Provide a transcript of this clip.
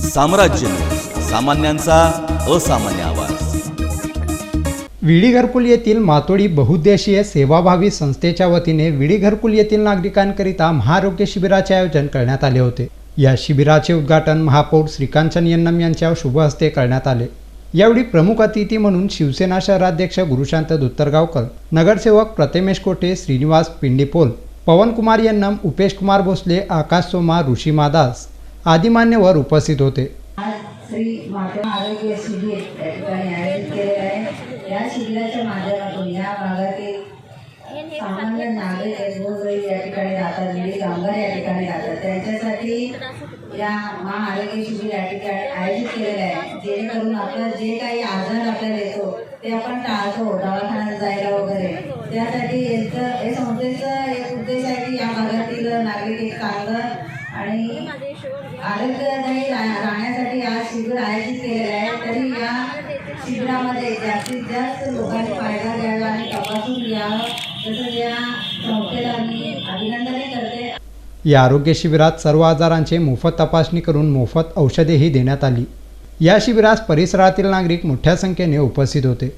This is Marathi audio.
साम्राज्य न्यूज, सामान्यांचा असामान्य आवाज। विडी घरकुल येथील मातोडी बहुउद्देशीय सेवाभावी संस्थेच्या वतीने विडी घरकुल येथील नागरिकांकरिता महाआरोग्य शिबिराचे आयोजन करण्यात आले होते। या शिबिराचे उद्घाटन महापौर श्रीकांत यन्नम यांच्या शुभ हस्ते करण्यात आले। यावेळी प्रमुख अतिथी म्हणून शिवसेना शहराध्यक्ष गुरुशांत दुत्तरगावकर, नगरसेवक प्रतिमेश कोटे, श्रीनिवास पिंडीपोल, पवनकुमार यन्नम, उपेश कुमार भोसले, आकाश सोमा, ऋषी मादास आदी मान्यवर उपस्थित होते। श्री माता आरोग्य शिबिर या ठिकाणी आयोजित केले आहे। या शिबिराच्या माध्यमातून या भागातील सामान्य नागरिक रोजगारी या ठिकाणी राहतात, विविध कामगार या ठिकाणी राहतात, त्यांच्यासाठी या महाआरोग्य शिबिर या ठिकाणी आयोजित केलेले आहे, जेणेकरून आपलं जे काही आजार आपल्याला येतो ते आपण टाळतो, दवाखान्यात जायला वगैरे। त्यासाठी हे संस्थेचा एक उद्देश आहे की या भागातील नागरिक एक चांगलं आणि आरोग्यदायी राहण्यासाठी आज शिबिर आयोजित केलेलं आहे। तरी या शिबिरामध्ये जास्तीत जास्त लोकांनी फायदा घ्यावा आणि तपासून घ्यावं, तसंच या संस्थेला मी अभिनंदनही करते। या आरोग्य शिबिरात सर्व आजारांचे मोफत तपासणी करून मोफत औषधेही देण्यात आली। या शिबिरास परिसरातील नागरिक मोठ्या संख्येने उपस्थित होते।